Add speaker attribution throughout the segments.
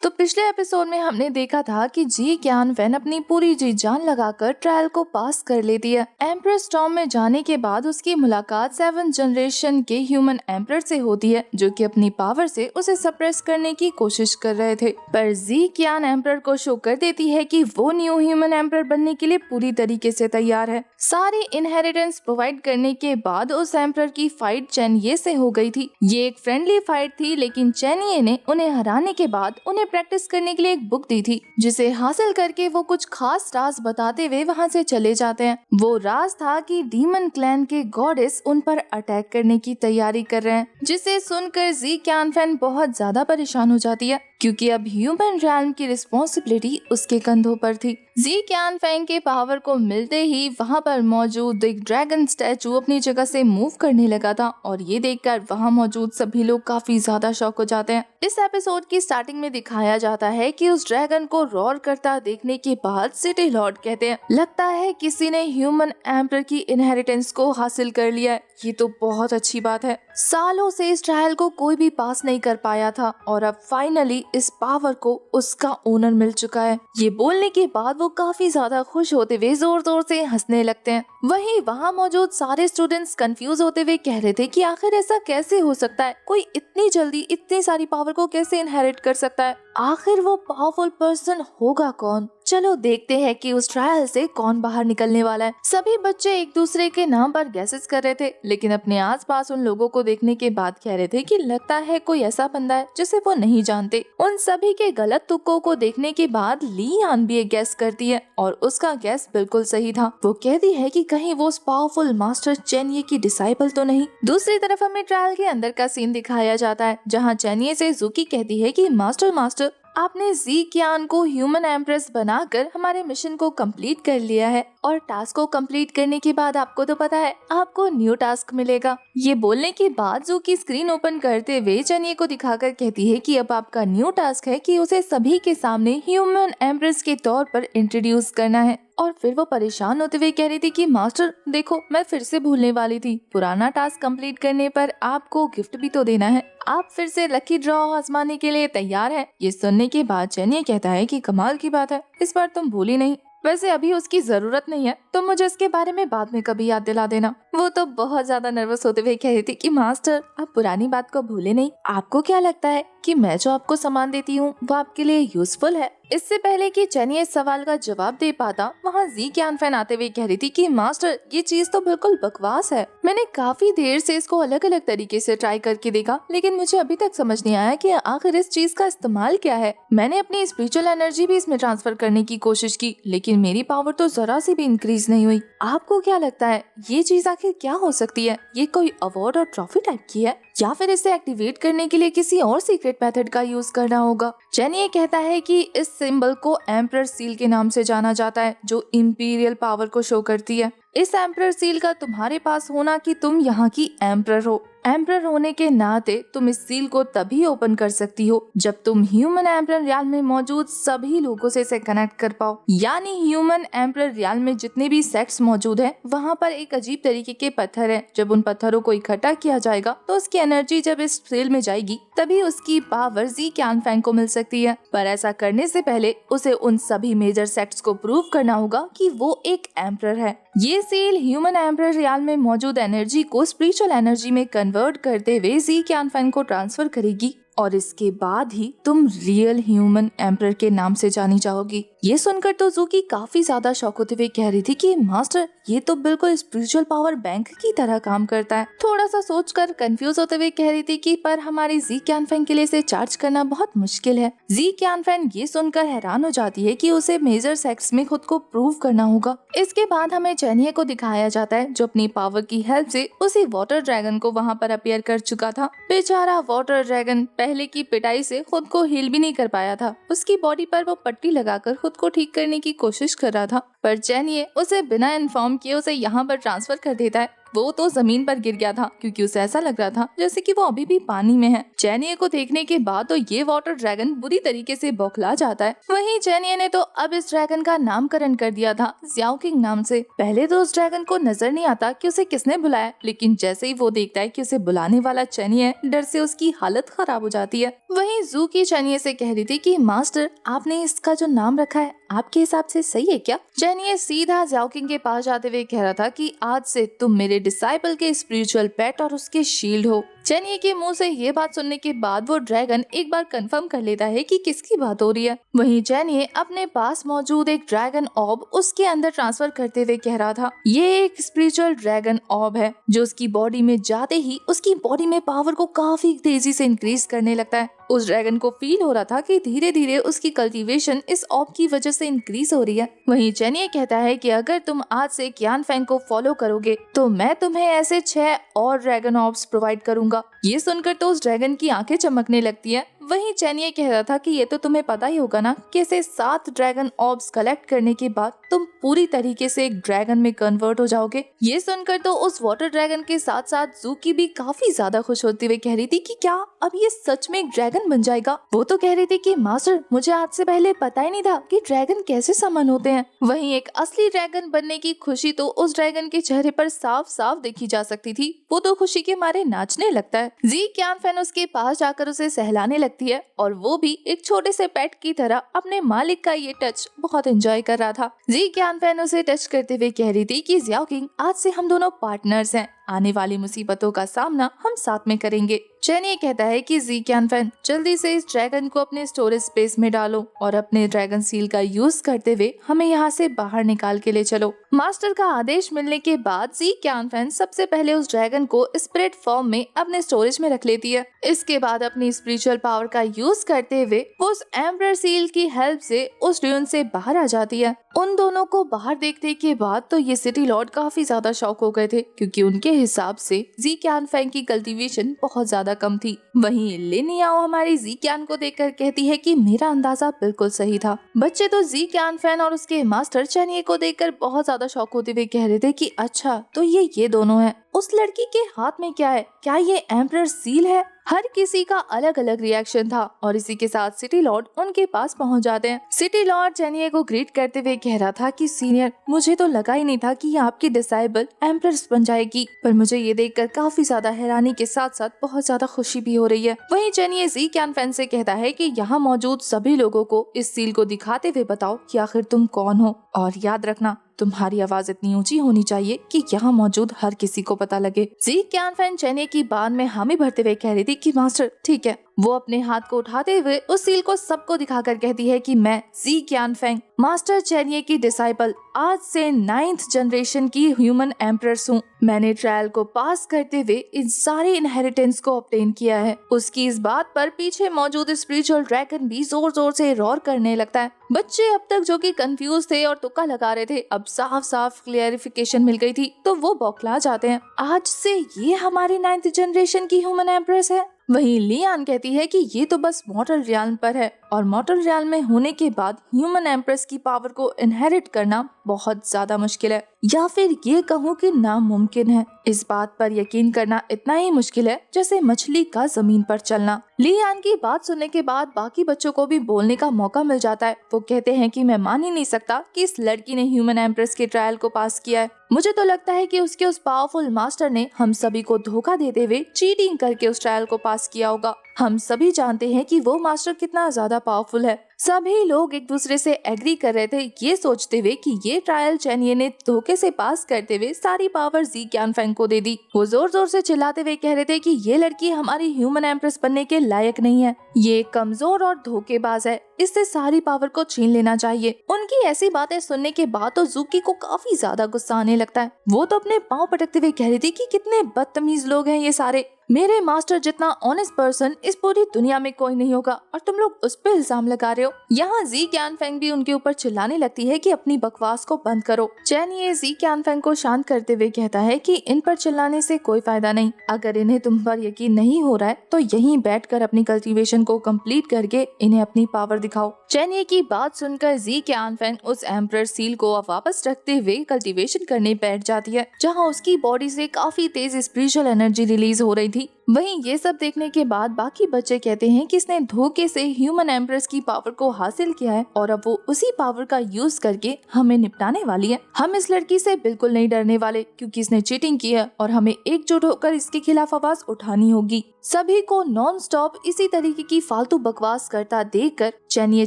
Speaker 1: तो पिछले एपिसोड में हमने देखा था कि जी क्यान वैन अपनी पूरी जी जान लगाकर ट्रायल को पास कर लेती है। एम्परर स्टॉर्म में जाने के बाद उसकी मुलाकात 7th जनरेशन के ह्यूमन एम्परर से होती है, जो कि अपनी पावर से उसे सप्रेस करने की कोशिश कर रहे थे। पर जी क्यान एम्परर को शो कर देती है कि वो न्यू ह्यूमन एम्परर बनने के लिए पूरी तरीके से तैयार है। सारी इनहेरिटेंस प्रोवाइड करने के बाद उस एम्परर की फाइट चेनिये से हो गई थी। ये एक फ्रेंडली फाइट थी, लेकिन चेनिये ने उन्हें हराने के बाद उन्हें प्रैक्टिस करने के लिए एक बुक दी थी, जिसे हासिल करके वो कुछ खास राज बताते हुए वहाँ से चले जाते हैं। वो राज था कि डीमन क्लैन के गॉडेस उन पर अटैक करने की तैयारी कर रहे हैं, जिसे सुनकर जी क्यान फैन बहुत ज्यादा परेशान हो जाती है, क्योंकि अब ह्यूमन रैल्म की रिस्पॉन्सिबिलिटी उसके कंधों पर थी। जी क्यान फैंग के पावर को मिलते ही वहाँ पर मौजूद एक ड्रैगन स्टैचू अपनी जगह से मूव करने लगा था, और ये देखकर वहाँ मौजूद सभी लोग काफी ज्यादा शॉक हो जाते हैं। इस एपिसोड की स्टार्टिंग में दिखाया जाता है कि उस ड्रैगन को रोर करता देखने के बाद सिटी लॉर्ड कहते हैं, लगता है किसी ने ह्यूमन एम्परर की इनहेरिटेंस को हासिल कर लिया है। ये तो बहुत अच्छी बात है। सालों से इस ट्रायल को कोई भी पास नहीं कर पाया था, और अब फाइनली इस पावर को उसका ओनर मिल चुका है। ये बोलने के बाद वो काफी ज्यादा खुश होते हुए जोर जोर से हंसने लगते हैं। वहीं वहाँ मौजूद सारे स्टूडेंट्स कंफ्यूज होते हुए कह रहे थे कि आखिर ऐसा कैसे हो सकता है, कोई इतनी जल्दी इतनी सारी पावर को कैसे इनहेरिट कर सकता है, आखिर वो पावरफुल पर्सन होगा कौन। चलो देखते हैं कि उस ट्रायल से कौन बाहर निकलने वाला है। सभी बच्चे एक दूसरे के नाम पर गैसेस कर रहे थे, लेकिन अपने आसपास उन लोगों को देखने के बाद कह रहे थे कि लगता है कोई ऐसा बंदा है जिसे वो नहीं जानते। उन सभी के गलत तुक्कों को देखने के बाद ली यान भी एक गैस करती है, और उसका गैस बिल्कुल सही था। वो कहती है कि कहीं वो उस पावरफुल मास्टर चेनिये की डिसाइपल तो नहीं। दूसरी तरफ हमें ट्रायल के अंदर का सीन दिखाया जाता है, जहाँ चेनिये से ज़ूकी कहती है कि मास्टर आपने जी क्यान को ह्यूमन एम्प्रेस बनाकर हमारे मिशन को कंप्लीट कर लिया है, और टास्क को कंप्लीट करने के बाद आपको तो पता है आपको न्यू टास्क मिलेगा। ये बोलने के बाद ज़ूकी स्क्रीन ओपन करते हुए चेनिये को दिखाकर कहती है कि अब आपका न्यू टास्क है कि उसे सभी के सामने ह्यूमन एम्प्रेस के तौर पर इंट्रोड्यूस करना है। और फिर वो परेशान होते हुए कह रही थी कि मास्टर देखो, मैं फिर से भूलने वाली थी, पुराना टास्क कंप्लीट करने पर आपको गिफ्ट भी तो देना है। आप फिर से लकी ड्रॉ आजमाने के लिए तैयार हैं? ये सुनने के बाद चेनिये कहता है कि कमाल की बात है, इस बार तुम भूली नहीं। वैसे अभी उसकी जरूरत नहीं है, तो मुझे इसके बारे में बाद में कभी याद दिला देना। वो तो बहुत ज्यादा नर्वस होते हुए कह रही थी कि मास्टर आप पुरानी बात को भूले नहीं। आपको क्या लगता है कि मैं जो आपको सामान देती हूँ वो आपके लिए यूजफुल है? इससे पहले कि चेनिये इस सवाल का जवाब दे पाता, वहाँ जी क्यान फैन आते हुए कह रही थी कि मास्टर ये चीज तो बिल्कुल बकवास है। मैंने काफी देर से इसको अलग अलग तरीके से ट्राई करके देखा, लेकिन मुझे अभी तक समझ नहीं आया कि आखिर इस चीज का इस्तेमाल क्या है। मैंने अपनी स्पिरिचुअल एनर्जी भी इसमें ट्रांसफर करने की कोशिश की, लेकिन मेरी पावर तो जरा सी भी इंक्रीज नहीं हुई। आपको क्या लगता है ये चीज आखिर क्या हो सकती है? ये कोई अवार्ड और ट्रॉफी टाइप की है, या फिर इसे एक्टिवेट करने के लिए किसी और सीक्रेट मेथड का यूज करना होगा? चेनिये कहता है कि इस सिंबल को एम्परर सील के नाम से जाना जाता है, जो इंपीरियल पावर को शो करती है। इस एम्परर सील का तुम्हारे पास होना कि तुम यहाँ की एम्परर हो। एम्परर होने के नाते तुम इस सील को तभी ओपन कर सकती हो जब तुम ह्यूमन एम्परर रियाल में मौजूद सभी लोगों से इसे कनेक्ट कर पाओ। यानी ह्यूमन एम्परर रियाल में जितने भी सेक्ट्स मौजूद हैं, वहाँ पर एक अजीब तरीके के पत्थर हैं। जब उन पत्थरों को इकट्ठा किया जाएगा तो उसकी एनर्जी जब इस सील में जाएगी, तभी उसकी पावर जी क्यान फैंग को मिल सकती है। पर ऐसा करने से पहले उसे उन सभी मेजर सेक्ट्स को प्रूव करना होगा कि वो एक एम्परर है। ये सील ह्यूमन एम्परर रियाल में मौजूद एनर्जी को स्पिरिचुअल एनर्जी में कन्वर्ट करते हुए जी क्यान फैंग को ट्रांसफर करेगी, और इसके बाद ही तुम रियल ह्यूमन एम्परर के नाम से जानी जाओगी। ये सुनकर तो ज़ूकी काफी ज्यादा शॉक होते हुए कह रही थी कि मास्टर ये तो बिल्कुल स्पिरिचुअल पावर बैंक की तरह काम करता है। थोड़ा सा सोचकर कंफ्यूज होते हुए कह रही थी कि पर हमारी जी क्यान फैंग के लिए इसे चार्ज करना बहुत मुश्किल है। जी क्यान फैंग ये सुनकर हैरान हो जाती है कि उसे मेजर सेक्ट्स में खुद को प्रूव करना होगा। इसके बाद हमें चेनिये को दिखाया जाता है, जो अपनी पावर की हेल्प से उसी वाटर ड्रैगन को वहाँ पर अपीयर कर चुका था। बेचारा वाटर ड्रैगन पहले की पिटाई से खुद को हील भी नहीं कर पाया था। उसकी बॉडी पर वो पट्टी लगाकर खुद को ठीक करने की कोशिश कर रहा था, पर चेनिये उसे बिना इन्फॉर्म किए उसे यहाँ पर ट्रांसफर कर देता है। वो तो जमीन पर गिर गया था क्योंकि उसे ऐसा लग रहा था जैसे कि वो अभी भी पानी में है। चैनिये को देखने के बाद तो ये वाटर ड्रैगन बुरी तरीके से बौखला जाता है। वहीं चैनिये ने तो अब इस ड्रैगन का नामकरण कर दिया था ज़ियाओकिंग नाम से। पहले तो उस ड्रैगन को नजर नहीं आता कि उसे किसने बुलाया, लेकिन जैसे ही वो देखता है कि उसे बुलाने वाला चैनिये, डर से उसकी हालत खराब हो जाती है। वहीं जू की चैनिये से कह रही थी कि मास्टर, आपने इसका जो नाम रखा है आपके हिसाब से सही है क्या? चैनिये सीधा ज़ियाओकिंग के पास जाते हुए कह रहा था कि आज से तुम मेरे डिसाइपल के स्पिरिचुअल पेट और उसके शील्ड हो। चैनिये के मुंह से ये बात सुनने के बाद वो ड्रैगन एक बार कंफर्म कर लेता है कि किसकी बात हो रही है। वहीं चैनिये अपने पास मौजूद एक ड्रैगन ऑर्ब उसके अंदर ट्रांसफर करते हुए कह रहा था, ये एक स्पिरिचुअल ड्रैगन ऑर्ब है जो उसकी बॉडी में जाते ही उसकी बॉडी में पावर को काफी तेजी से इंक्रीज करने लगता है। उस ड्रैगन को फील हो रहा था कि धीरे धीरे उसकी कल्टीवेशन इस ऑर्ब की वजह से इंक्रीज हो रही है। वहीं चैनिये कहता है कि अगर तुम आज से कियान फेंग को फॉलो करोगे तो मैं तुम्हें ऐसे 6 और ड्रैगन ऑर्ब्स प्रोवाइड करूंगा। ये सुनकर तो उस ड्रैगन की आंखें चमकने लगती है। वहीं चैनिये कह रहा था कि ये तो तुम्हें पता ही होगा ना कि ऐसे 7 ड्रैगन ऑर्ब्स कलेक्ट करने के बाद तुम पूरी तरीके से एक ड्रैगन में कन्वर्ट हो जाओगे। ये सुनकर तो उस वाटर ड्रैगन के साथ साथ ज़ूकी भी काफी ज्यादा खुश होती हुई कह रही थी कि क्या अब ये सच में एक ड्रैगन बन जाएगा। वो तो कह रही थी कि मास्टर, मुझे आज से पहले पता ही नहीं था कि ड्रैगन कैसे समन होते हैं। वहीं एक असली ड्रैगन बनने की खुशी तो उस ड्रैगन के चेहरे पर साफ साफ देखी जा सकती थी। वो तो खुशी के मारे नाचने लगता है। जी कियान फेन उसके पास जाकर उसे सहलाने लगती है और वो भी एक छोटे से पेट की तरह अपने मालिक का ये टच बहुत एंजॉय कर रहा था। जी कियान फेन उसे टच करते हुए कह रही थी कि ज़ियाओकिंग, आज से हम दोनों पार्टनर्स हैं, आने वाली मुसीबतों का सामना हम साथ में करेंगे। चैनिये कहता है कि जी कियान फेन, जल्दी से इस ड्रैगन को अपने स्टोरेज स्पेस में डालो और अपने ड्रैगन सील का यूज करते हुए हमें यहाँ से बाहर निकाल के ले चलो। मास्टर का आदेश मिलने के बाद जी कियान फेन सबसे पहले उस ड्रैगन को स्पिरिट फॉर्म में अपने स्टोरेज में रख लेती है। इसके बाद अपनी स्पिरिचुअल पावर का यूज करते हुए वो उस एम्परर सील की हेल्प से उस ड्यून से बाहर आ जाती है। उन दोनों को बाहर देखने के बाद तो ये सिटी लॉर्ड काफी ज्यादा शॉक हो गए थे क्योंकि उनके हिसाब से जी कियान फेंग की कल्टीवेशन बहुत ज्यादा कम थी। वहीं लिन याओ हमारी जी कियान को देखकर कहती है कि मेरा अंदाजा बिल्कुल सही था। बच्चे तो जी कियान फेन और उसके मास्टर चैनिये को देखकर बहुत ज्यादा शॉक होते हुए कह रहे थे कि अच्छा, तो ये दोनों हैं। उस लड़की के हाथ में क्या है? क्या ये एम्परर सील है? हर किसी का अलग अलग रिएक्शन था और इसी के साथ सिटी लॉर्ड उनके पास पहुंच जाते हैं। सिटी लॉर्ड चैनिये को ग्रीट करते हुए कह रहा था कि सीनियर, मुझे तो लगा ही नहीं था कि ये आपकी डिसाइबल एम्परर्स बन जाएगी, पर मुझे ये देखकर काफी ज्यादा हैरानी के साथ साथ बहुत ज्यादा खुशी भी हो रही है। वहीं चैनिये जी कियान फेन से कहता है कि यहाँ मौजूद सभी लोगों को इस सील को दिखाते हुए बताओ कि आखिर तुम कौन हो, और याद रखना तुम्हारी आवाज इतनी ऊंची होनी चाहिए कि यहाँ मौजूद हर किसी को पता लगे। जी कियान फेन चैनिये की बात में हामी भरते हुए कह रही थी कि मास्टर ठीक है। वो अपने हाथ को उठाते हुए उस सील को सबको दिखाकर कहती है कि मैं जी कियान फेंग, मास्टर चैनिये की डिसाइपल, आज से 9th जनरेशन की ह्यूमन एम्परर्स हूँ। मैंने ट्रायल को पास करते हुए इन सारे इनहेरिटेंस को ऑब्टेन किया है। उसकी इस बात पर पीछे मौजूद स्पिरिचुअल ड्रैगन भी जोर जोर से रोर करने लगता है। बच्चे अब तक जो कि कंफ्यूज थे और तुक्का लगा रहे थे, अब साफ साफ क्लियरिफिकेशन मिल गई थी तो वो बौखला जाते हैं। आज से ये हमारी 9th जनरेशन की ह्यूमन एम्परर्स है। वहीं लियान कहती है कि ये तो बस मॉर्टल रियल्म पर है और मॉर्टल रियल्म में होने के बाद ह्यूमन एम्प्रेस की पावर को इनहेरिट करना बहुत ज्यादा मुश्किल है, या फिर ये कहूँ कि नामुमकिन है। इस बात पर यकीन करना इतना ही मुश्किल है जैसे मछली का जमीन पर चलना। लियान की बात सुनने के बाद बाकी बच्चों को भी बोलने का मौका मिल जाता है। वो कहते हैं कि मैं मान ही नहीं सकता कि इस लड़की ने ह्यूमन एम्प्रेस के ट्रायल को पास किया है। मुझे तो लगता है कि उसके उस पावरफुल मास्टर ने हम सभी को धोखा देते हुए चीटिंग करके उस ट्रायल को पास किया होगा। हम सभी जानते हैं कि वो मास्टर कितना ज्यादा पावरफुल है। सभी लोग एक दूसरे से एग्री कर रहे थे, ये सोचते हुए कि ये ट्रायल चैनिये ने धोखे से पास करते हुए सारी पावर जी कियान फेंग को दे दी। वो जोर जोर से चिल्लाते हुए कह रहे थे कि ये लड़की हमारी ह्यूमन एम्प्रेस बनने के लायक नहीं है, ये कमजोर और धोखेबाज है, इससे सारी पावर को छीन लेना चाहिए। उनकी ऐसी बातें सुनने के बाद तो ज़ूकी को काफी ज्यादा गुस्सा आने लगता है। वो तो अपने पाँव पटकते हुए कह रही थी कि कितने बदतमीज लोग हैं ये सारे। मेरे मास्टर जितना ऑनेस्ट पर्सन इस पूरी दुनिया में कोई नहीं होगा और तुम लोग उस पर इल्जाम लगा रहे हो। यहाँ जी क्यानफेंग भी उनके ऊपर चिल्लाने लगती है कि अपनी बकवास को बंद करो। चैन ये जी क्यानफेंग को शांत करते हुए कहता है कि इन पर चिल्लाने से कोई फायदा नहीं। अगर इन्हें तुम पर यकीन नहीं हो रहा है तो यहीं बैठकर अपनी कल्टीवेशन को कंप्लीट करके इन्हें अपनी पावर दिखाओ। चैन की बात सुनकर जी क्यानफेंग उस एम्परर सील को वापस रखते हुए कल्टीवेशन करने बैठ जाती है, जहाँ उसकी बॉडी से काफी तेज स्पिरिचुअल एनर्जी रिलीज हो रही थी। वहीं ये सब देखने के बाद बाकी बच्चे कहते हैं कि इसने धोखे से ह्यूमन एम्प्रेस की पावर को हासिल किया है और अब वो उसी पावर का यूज करके हमें निपटाने वाली है। हम इस लड़की से बिल्कुल नहीं डरने वाले क्योंकि इसने चीटिंग की है और हमें एकजुट होकर इसके खिलाफ आवाज उठानी होगी। सभी को नॉन स्टॉप इसी तरीके की फालतू बकवास करता देखकर चैन ये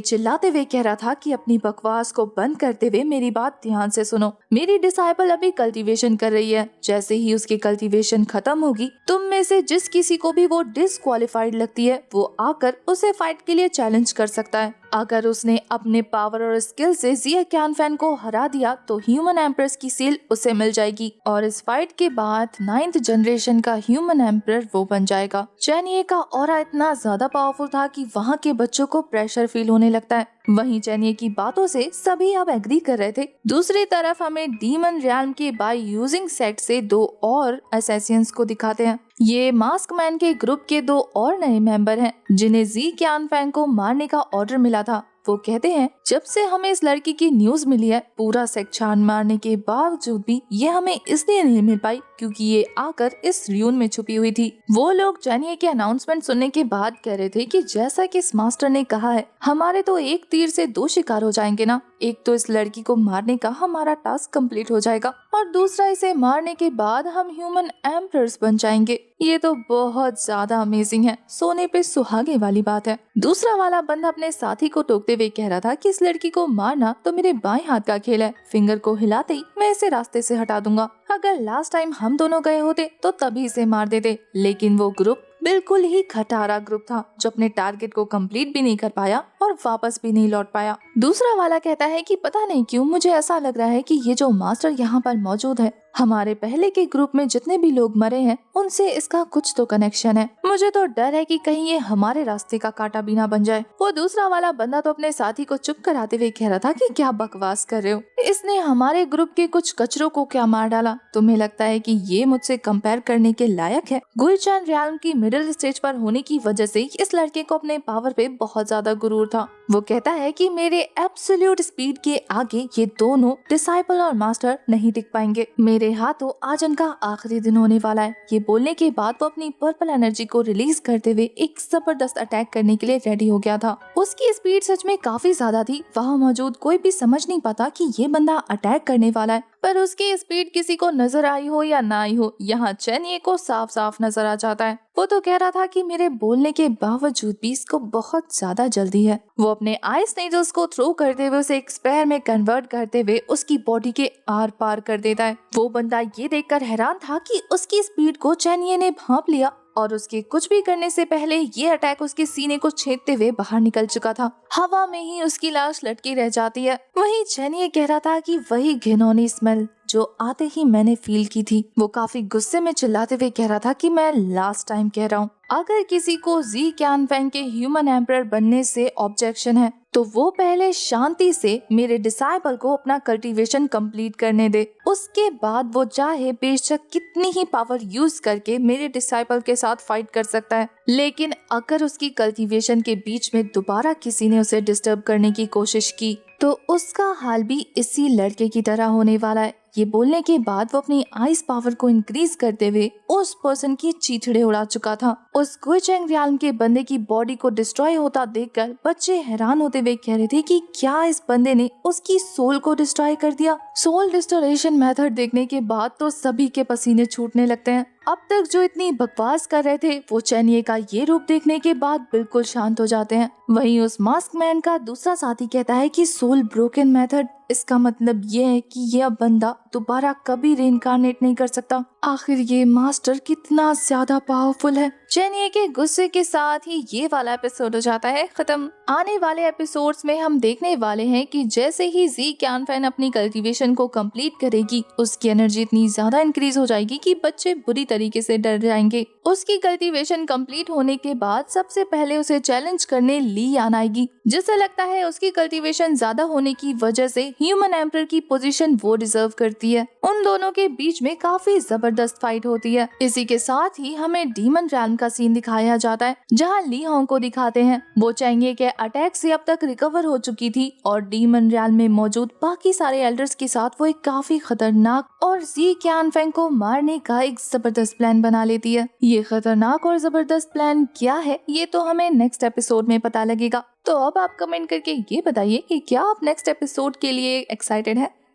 Speaker 1: चिल्लाते हुए कह रहा था कि अपनी बकवास को बंद करते हुए मेरी बात ध्यान से सुनो। मेरी डिसाइपल अभी कल्टीवेशन कर रही है, जैसे ही उसकी कल्टीवेशन खत्म होगी तुम में से जिस किसी को भी वो डिस्क्वालिफाइड लगती है वो आकर उसे फाइट के लिए चैलेंज कर सकता है। अगर उसने अपने पावर और स्किल से जिया क्यानफेंग को हरा दिया तो ह्यूमन एम्प्रेस की सील उसे मिल जाएगी और इस फाइट के बाद 9th जनरेशन का ह्यूमन एम्प्रर वो बन जाएगा। चैनिये का ऑरा इतना ज्यादा पावरफुल था कि वहाँ के बच्चों को प्रेशर फील होने लगता है। वहीं चैनिये की बातों से सभी अब एग्री कर रहे थे। दूसरी तरफ हमें डीमन रियल्म के बाय यूजिंग सेट से 2 और असैसियंस को दिखाते हैं। ये मास्क मैन के ग्रुप के 2 और नए मेंबर हैं जिन्हें जी क्यानफेंग को मारने का ऑर्डर मिला था। वो कहते हैं जब से हमें इस लड़की की न्यूज मिली है पूरा सेक्ट छान मारने के बावजूद भी ये हमें इसलिए नहीं मिल पाई क्योंकि ये आकर इस रियून में छुपी हुई थी। वो लोग चैनिये के अनाउंसमेंट सुनने के बाद कह रहे थे कि जैसा कि इस मास्टर ने कहा है हमारे तो एक तीर से 2 शिकार हो जाएंगे ना। एक तो इस लड़की को मारने का हमारा टास्क कंप्लीट हो जाएगा और दूसरा इसे मारने के बाद हम ह्यूमन एम्प्रर्स बन जाएंगे। ये तो बहुत ज्यादा अमेजिंग है, सोने पे सुहागे वाली बात है। दूसरा वाला बंदा अपने साथी को टोकते हुए कह रहा था कि इस लड़की को मारना तो मेरे बाएं हाथ का खेल है, फिंगर को हिलाते ही मैं इसे रास्ते से हटा दूंगा। अगर लास्ट टाइम हम दोनों गए होते तो तभी इसे मार देते, लेकिन वो ग्रुप बिल्कुल ही खटारा ग्रुप था जो अपने टारगेट को कंप्लीट भी नहीं कर पाया और वापस भी नहीं लौट पाया। दूसरा वाला कहता है कि पता नहीं क्यों मुझे ऐसा लग रहा है कि ये जो मास्टर यहाँ पर मौजूद है हमारे पहले के ग्रुप में जितने भी लोग मरे हैं उनसे इसका कुछ तो कनेक्शन है। मुझे तो डर है कि कहीं ये हमारे रास्ते का कांटा भी ना बन जाए। वो दूसरा वाला बंदा तो अपने साथी को चुप कराते हुए कह रहा था कि क्या बकवास कर रहे हो, इसने हमारे ग्रुप के कुछ कचरों को क्या मार डाला, तुम्हें लगता है कि ये मुझसे कंपेयर करने के लायक है। गुलचैन रियल्म की मिडिल स्टेज पर होने की वजह से इस लड़के को अपने पावर पे बहुत ज्यादा गुरूर था। वो कहता है कि मेरे एब्सोल्यूट स्पीड के आगे ये दोनों डिसाइपल और मास्टर नहीं टिक पाएंगे। मेरे हाथों आज उनका आखिरी दिन होने वाला है। ये बोलने के बाद वो अपनी पर्पल एनर्जी को रिलीज करते हुए एक जबरदस्त अटैक करने के लिए रेडी हो गया था। उसकी स्पीड सच में काफी ज्यादा थी, वहाँ मौजूद कोई भी समझ नहीं पाता कि ये बंदा अटैक करने वाला है, पर उसकी स्पीड किसी को नजर आई हो या ना आई हो, यहाँ चैनिये को साफ साफ नजर आ जाता है। वो तो कह रहा था कि मेरे बोलने के बावजूद भी इसको बहुत ज्यादा जल्दी है। वो अपने आइस नीडल्स को थ्रो करते हुए उसे एक स्पेयर में कन्वर्ट करते हुए उसकी बॉडी के आर पार कर देता है। वो बंदा ये देखकर हैरान था कि उसकी स्पीड को चैनिये ने भांप लिया और उसके कुछ भी करने से पहले ये अटैक उसके सीने को छेदते हुए बाहर निकल चुका था। हवा में ही उसकी लाश लटकी रह जाती है। वहीं चैनिये कह रहा था कि वही घिनौनी स्मेल जो आते ही मैंने फील की थी। वो काफी गुस्से में चिल्लाते हुए कह रहा था कि मैं लास्ट टाइम कह रहा हूँ, अगर किसी को जी क्यानफेंग के ह्यूमन एम्प्रर बनने से ऑब्जेक्शन है तो वो पहले शांति से मेरे डिसाइपल को अपना कल्टीवेशन कंप्लीट करने दे। उसके बाद वो चाहे बेशक कितनी ही पावर यूज करके मेरे डिसाइपल के साथ फाइट कर सकता है, लेकिन अगर उसकी कल्टीवेशन के बीच में दोबारा किसी ने उसे डिस्टर्ब करने की कोशिश की तो उसका हाल भी इसी लड़के की तरह होने वाला है। ये बोलने के बाद वो अपनी आइस पावर को इंक्रीज करते हुए उस पर्सन की चीथड़े उड़ा चुका था। उस गुइचेंग रियल्म के बंदे की बॉडी को डिस्ट्रॉय होता देखकर बच्चे हैरान होते हुए कह रहे थे कि क्या इस बंदे ने उसकी सोल को डिस्ट्रॉय कर दिया। सोल डिस्टोरेशन मेथड देखने के बाद तो सभी के पसीने छूटने लगते हैं। अब तक जो इतनी बकवास कर रहे थे वो चैनिये का ये रूप देखने के बाद बिल्कुल शांत हो जाते हैं। वहीं उस मास्क मैन का दूसरा साथी कहता है कि सोल ब्रोकन मेथड, इसका मतलब ये है कि यह बंदा दोबारा कभी रीइंकार्नेट नहीं कर सकता। आखिर ये मास्टर कितना ज्यादा पावरफुल है। चेनिए के गुस्से के साथ ही ये वाला एपिसोड हो जाता है खत्म। आने वाले एपिसोड्स में हम देखने वाले हैं कि जैसे ही जी क्यानफैन अपनी कल्टीवेशन को कंप्लीट करेगी, उसकी एनर्जी इतनी ज्यादा इंक्रीज हो जाएगी कि बच्चे बुरी तरीके से डर जाएंगे। उसकी कल्टीवेशन कंप्लीट होने के बाद सबसे पहले उसे चैलेंज करने ली यान आएगी, जिसे लगता है उसकी कल्टीवेशन ज्यादा होने की वजह से ह्यूमन एम्परर की पोजीशन वो डिजर्व करती है। उन दोनों के बीच में काफी जबरदस्त फाइट होती है। इसी के साथ ही हमें डीमन रैल्म का सीन दिखाया जाता है, जहां ली होंग को दिखाते हैं। वो चेंगे के अटैक से अब तक रिकवर हो चुकी थी और डीमन रैल्म में मौजूद बाकी सारे एल्डर्स के साथ वो एक काफी खतरनाक और जी क्यानफैंग को मारने का एक जबरदस्त प्लान बना लेती है। ये खतरनाक और जबरदस्त प्लान क्या है, ये तो हमें नेक्स्ट एपिसोड में पता लगेगा। तो अब आप कमेंट करके ये बताइए कि क्या आप नेक्स्ट एपिसोड के लिए एक्साइटेड है।